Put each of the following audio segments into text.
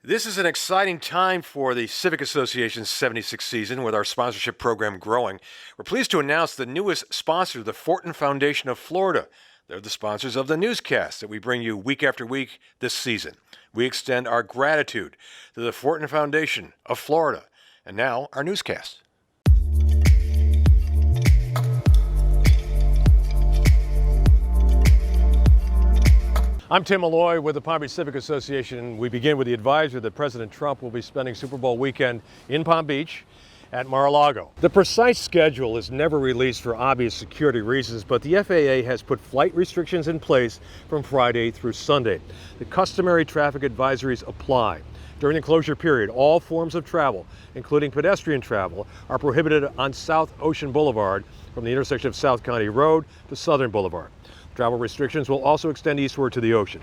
This is an exciting time for the Civic Association's 76th season with our sponsorship program growing. We're pleased to announce the newest sponsor, the Fortin Foundation of Florida. They're the sponsors of the newscast that we bring you week after week this season. We extend our gratitude to the Fortin Foundation of Florida. And now, our newscast. I'm Tim Malloy with the Palm Beach Civic Association. We begin with the advisory that President Trump will be spending Super Bowl weekend in Palm Beach at Mar-a-Lago. The precise schedule is never released for obvious security reasons, but the FAA has put flight restrictions in place from Friday through Sunday. The customary traffic advisories apply. During the closure period, all forms of travel, including pedestrian travel, are prohibited on South Ocean Boulevard from the intersection of South County Road to Southern Boulevard. Travel restrictions will also extend eastward to the ocean.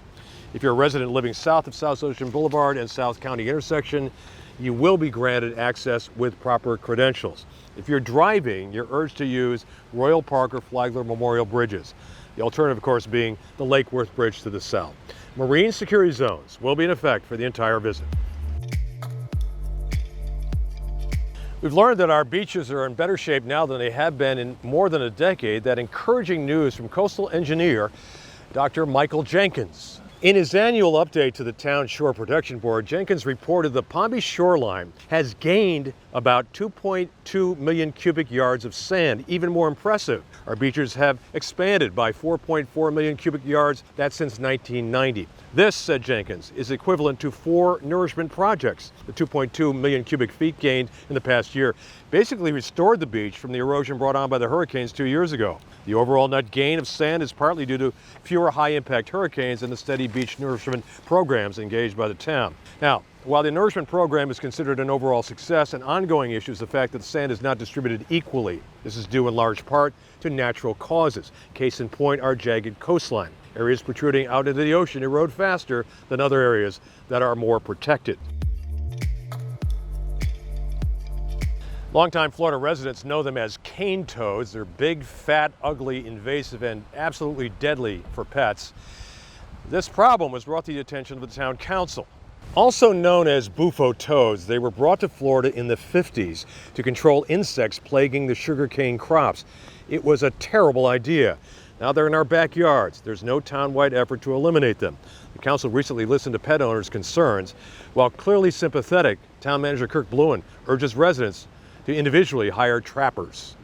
If you're a resident living south of South Ocean Boulevard and South County intersection, you will be granted access with proper credentials. If you're driving, you're urged to use Royal Park or Flagler Memorial bridges. The alternative, of course, being the Lake Worth Bridge to the south. Marine security zones will be in effect for the entire visit. We've learned that our beaches are in better shape now than they have been in more than a decade. That encouraging news from coastal engineer Dr. Michael Jenkins. In his annual update to the Town Shore Protection Board, Jenkins reported the Palm Beach shoreline has gained about 2.2 million cubic yards of sand. Even more impressive, our beaches have expanded by 4.4 million cubic yards. That's since 1990. This, said Jenkins, is equivalent to 4 nourishment projects. The 2.2 million cubic feet gained in the past year basically restored the beach from the erosion brought on by the hurricanes 2 years ago. The overall net gain of sand is partly due to fewer high-impact hurricanes and the steady beach nourishment programs engaged by the town. Now, while the nourishment program is considered an overall success, an ongoing issue is the fact that the sand is not distributed equally. This is due in large part to natural causes. Case in point, our jagged coastline. Areas protruding out into the ocean erode faster than other areas that are more protected. Longtime Florida residents know them as cane toads. They're big, fat, ugly, invasive, and absolutely deadly for pets. This problem was brought to the attention of the town council. Also known as bufo toads, they were brought to Florida in the 50s to control insects plaguing the sugarcane crops. It was a terrible idea. Now they're in our backyards. There's no town-wide effort to eliminate them. The council recently listened to pet owners' concerns. While clearly sympathetic, town manager Kirk Bluen urges residents to individually hire trappers.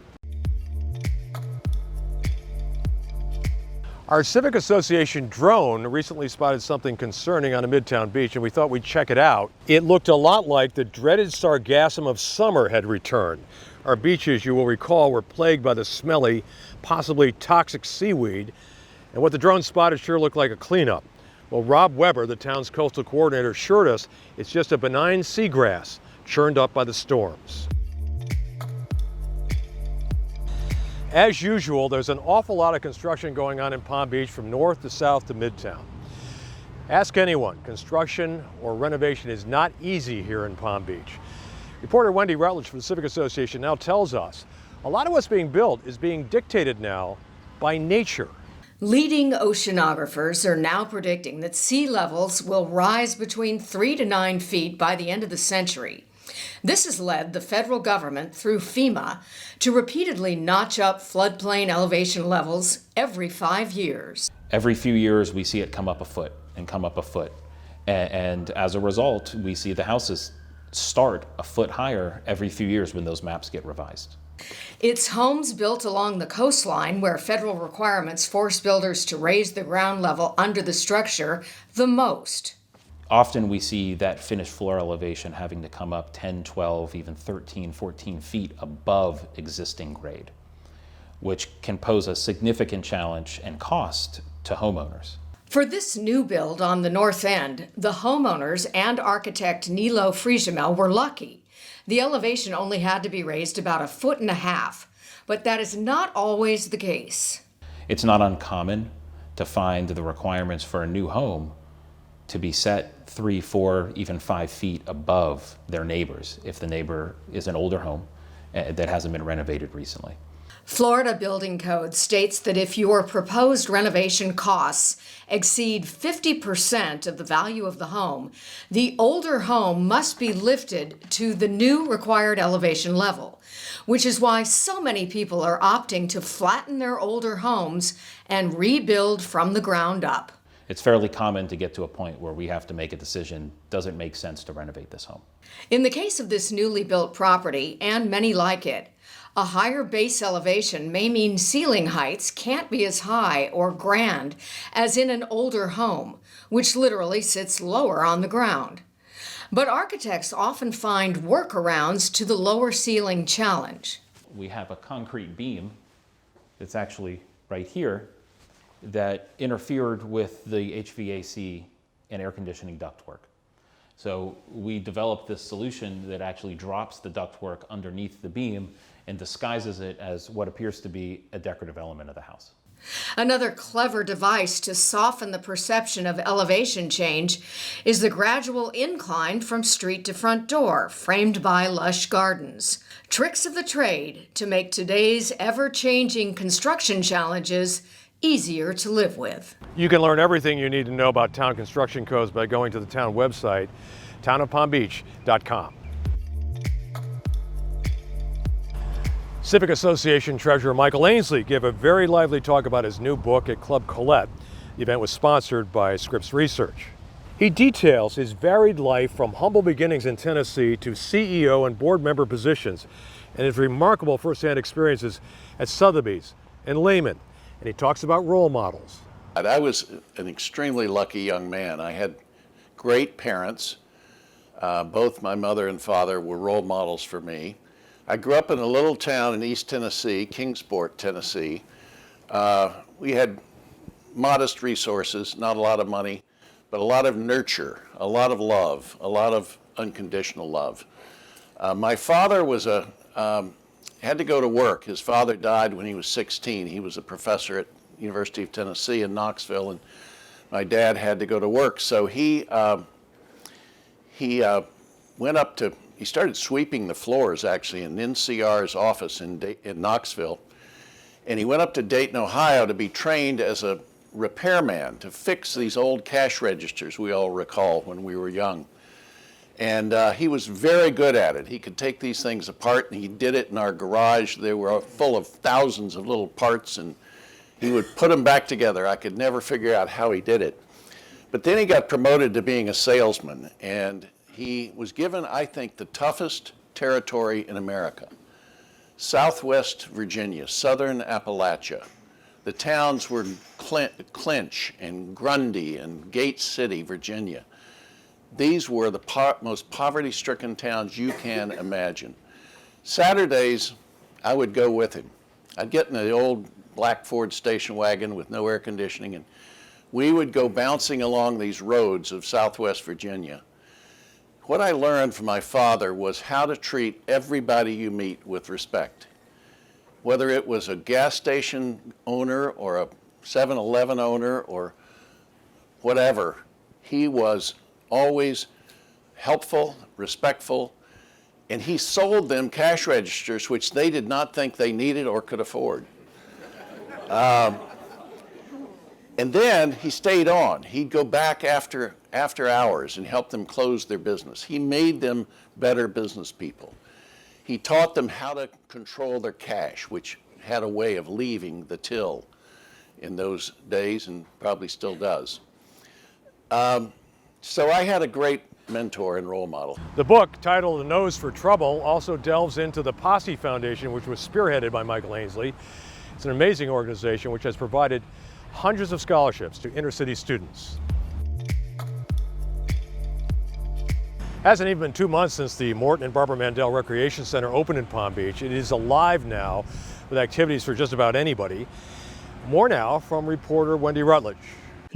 Our Civic Association drone recently spotted something concerning on a Midtown beach, and we thought we'd check it out. It looked a lot like the dreaded sargassum of summer had returned. Our beaches, you will recall, were plagued by the smelly, possibly toxic seaweed, and what the drone spotted sure looked like a cleanup. Well, Rob Weber, the town's coastal coordinator, assured us it's just a benign seagrass churned up by the storms. As usual, there's an awful lot of construction going on in Palm Beach from north to south to Midtown. Ask anyone, construction or renovation is not easy here in Palm Beach. Reporter Wilma Rutledge from the Civic Association now tells us a lot of what's being built is being dictated now by nature. Leading oceanographers are now predicting that sea levels will rise between 3 to 9 feet by the end of the century. This has led the federal government through FEMA to repeatedly notch up floodplain elevation levels every 5 years. Every few years we see it come up a foot and come up a foot. And as a result, we see the houses start a foot higher every few years when those maps get revised. It's homes built along the coastline where federal requirements force builders to raise the ground level under the structure the most. Often we see that finished floor elevation having to come up 10, 12, even 13, 14 feet above existing grade, which can pose a significant challenge and cost to homeowners. For this new build on the north end, the homeowners and architect Nilo Friesemel were lucky. The elevation only had to be raised about 1.5 feet, but that is not always the case. It's not uncommon to find the requirements for a new home to be set 3, 4, even 5 feet above their neighbors if the neighbor is an older home that hasn't been renovated recently. Florida Building Code states that if your proposed renovation costs exceed 50% of the value of the home, the older home must be lifted to the new required elevation level, which is why so many people are opting to flatten their older homes and rebuild from the ground up. It's fairly common to get to a point where we have to make a decision, does it make sense to renovate this home? In the case of this newly built property, and many like it, a higher base elevation may mean ceiling heights can't be as high or grand as in an older home, which literally sits lower on the ground. But architects often find workarounds to the lower ceiling challenge. We have a concrete beam that's actually right here that interfered with the HVAC and air conditioning ductwork. So we developed this solution that actually drops the ductwork underneath the beam and disguises it as what appears to be a decorative element of the house. Another clever device to soften the perception of elevation change is the gradual incline from street to front door, framed by lush gardens. Tricks of the trade to make today's ever-changing construction challenges easier to live with. You can learn everything you need to know about town construction codes by going to the town website, townofpalmbeach.com. Civic Association Treasurer Michael Ansley gave a very lively talk about his new book at Club Colette. The event was sponsored by Scripps Research. He details his varied life from humble beginnings in Tennessee to CEO and board member positions, and his remarkable firsthand experiences at Sotheby's and Lehman. And he talks about role models. I was an extremely lucky young man. I had great parents. Both my mother and father were role models for me. I grew up in a little town in East Tennessee, Kingsport, Tennessee. We had modest resources, not a lot of money, but a lot of nurture, a lot of love, a lot of unconditional love. My father was had to go to work. His father died when he was 16. He was a professor at University of Tennessee in Knoxville, and my dad had to go to work. So he went up to, he started sweeping the floors actually in NCR's office in Knoxville, and he went up to Dayton, Ohio to be trained as a repairman to fix these old cash registers we all recall when we were young. And he was very good at it. He could take these things apart, and he did it in our garage. They were full of thousands of little parts, and he would put them back together. I could never figure out how he did it. But then he got promoted to being a salesman, and he was given, I think, the toughest territory in America. Southwest Virginia, southern Appalachia. The towns were Clinch and Grundy and Gate City, Virginia. These were the most poverty-stricken towns you can imagine. Saturdays, I would go with him. I'd get in the old black Ford station wagon with no air conditioning, and we would go bouncing along these roads of Southwest Virginia. What I learned from my father was how to treat everybody you meet with respect. Whether it was a gas station owner or a 7-Eleven owner or whatever, he was always helpful, respectful, and he sold them cash registers which they did not think they needed or could afford. And then he stayed on. He'd go back after hours and help them close their business. He made them better business people. He taught them how to control their cash, which had a way of leaving the till in those days and probably still does. So I had a great mentor and role model. The book, titled The Nose for Trouble, also delves into the Posse Foundation, which was spearheaded by Michael Ansley. It's an amazing organization which has provided hundreds of scholarships to inner city students. Hasn't even been 2 months since the Morton and Barbara Mandel Recreation Center opened in Palm Beach. It is alive now with activities for just about anybody. More now from reporter Wendy Rutledge.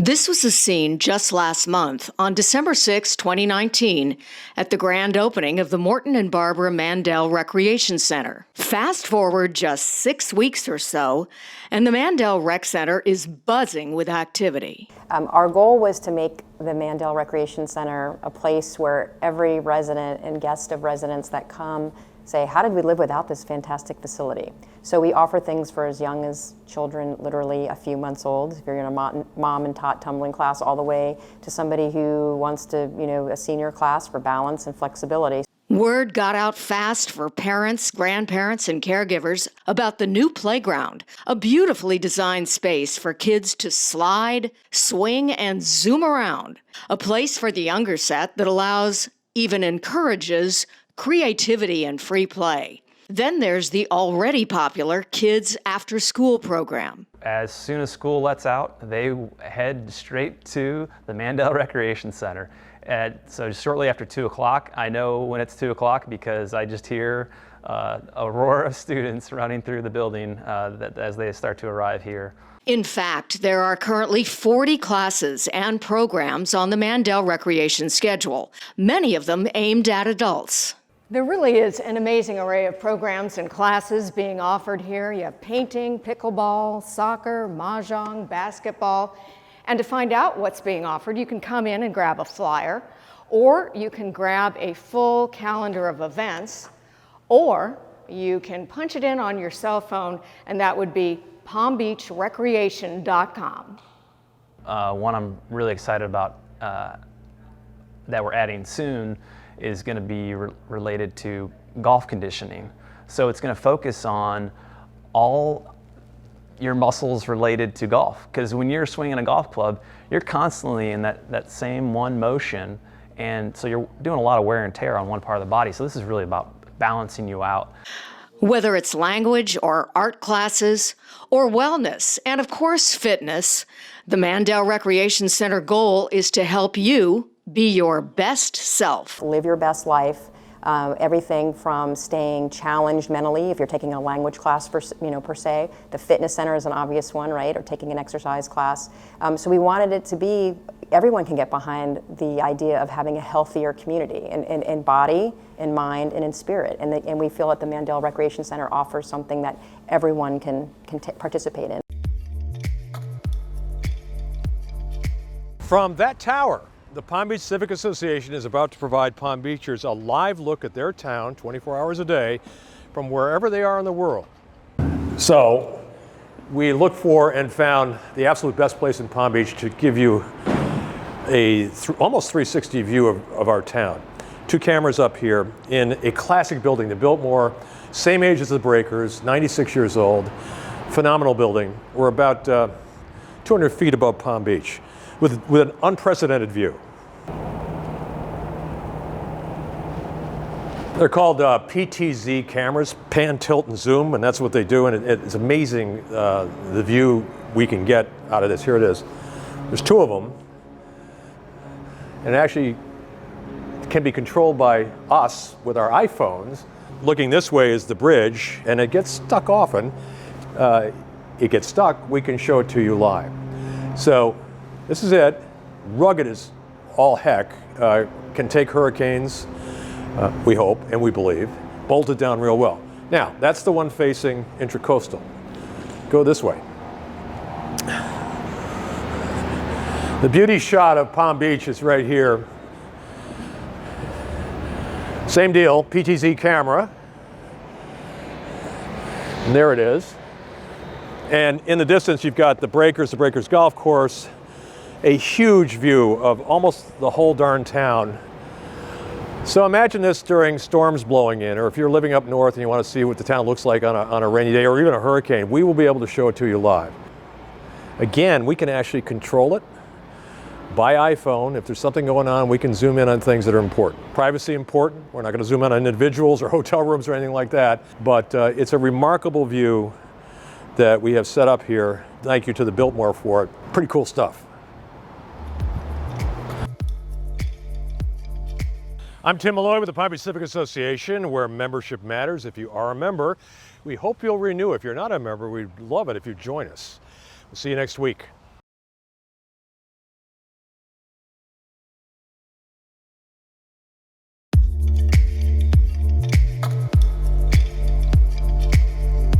This was the scene just last month, on December 6, 2019, at the grand opening of the Morton and Barbara Mandel Recreation Center. Fast forward just 6 weeks or so, and the Mandel Rec Center is buzzing with activity. Our goal was to make the Mandel Recreation Center a place where every resident and guest of residents that come say, how did we live without this fantastic facility? So we offer things for as young as children, literally a few months old, if you're in a mom and tot tumbling class, all the way to somebody who wants to, a senior class for balance and flexibility. Word got out fast for parents, grandparents, and caregivers about the new playground, a beautifully designed space for kids to slide, swing, and zoom around. A place for the younger set that allows, even encourages, creativity and free play. Then there's the already popular Kids After School program. As soon as school lets out, they head straight to the Mandel Recreation Center. So shortly after 2 o'clock, I know when it's 2 o'clock because I just hear a roar of students running through the building as they start to arrive here. In fact, there are currently 40 classes and programs on the Mandel Recreation schedule, many of them aimed at adults. There really is an amazing array of programs and classes being offered here. You have painting, pickleball, soccer, mahjong, basketball. And to find out what's being offered, you can come in and grab a flyer, or you can grab a full calendar of events, or you can punch it in on your cell phone, and that would be palmbeachrecreation.com. One I'm really excited about that we're adding soon is going to be related to golf conditioning. So it's going to focus on all your muscles related to golf, because when you're swinging a golf club, you're constantly in that same one motion, and so you're doing a lot of wear and tear on one part of the body. So this is really about balancing you out. Whether it's language or art classes or wellness, and of course fitness, the Mandel Recreation Center goal is to help you be your best self. Live your best life. Everything from staying challenged mentally, if you're taking a language class per se. The fitness center is an obvious one, right? Or taking an exercise class. So we wanted it to be, everyone can get behind the idea of having a healthier community in body, in mind, and in spirit. And we feel that the Mandel Recreation Center offers something that everyone can participate in. From that tower, the Palm Beach Civic Association is about to provide Palm Beachers a live look at their town 24 hours a day from wherever they are in the world. So we looked for and found the absolute best place in Palm Beach to give you a almost 360 view of our town. 2 cameras up here in a classic building, the Biltmore, same age as the Breakers, 96 years old, phenomenal building. We're about 200 feet above Palm Beach with an unprecedented view. They're called PTZ cameras, pan, tilt, and zoom, and that's what they do, and it's amazing the view we can get out of this. Here it is. There's 2 of them, and it actually can be controlled by us with our iPhones. Looking this way is the bridge, and it gets stuck often. It gets stuck, we can show it to you live. So this is it. Rugged as all heck. Can take hurricanes, we hope and we believe. Bolted down real well. Now, that's the one facing Intracoastal. Go this way. The beauty shot of Palm Beach is right here. Same deal, PTZ camera. And there it is. And in the distance, you've got the Breakers Golf Course, a huge view of almost the whole darn town. So imagine this during storms blowing in, or if you're living up north and you want to see what the town looks like on a rainy day or even a hurricane, we will be able to show it to you live. Again, we can actually control it by iPhone. If there's something going on, we can zoom in on things that are important. Privacy important. We're not going to zoom in on individuals or hotel rooms or anything like that, but it's a remarkable view that we have set up here. Thank you to the Biltmore for it. Pretty cool stuff. I'm Tim Malloy with the Palm Beach Civic Association, where membership matters. If you are a member, we hope you'll renew. If you're not a member, we'd love it if you join us. We'll see you next week.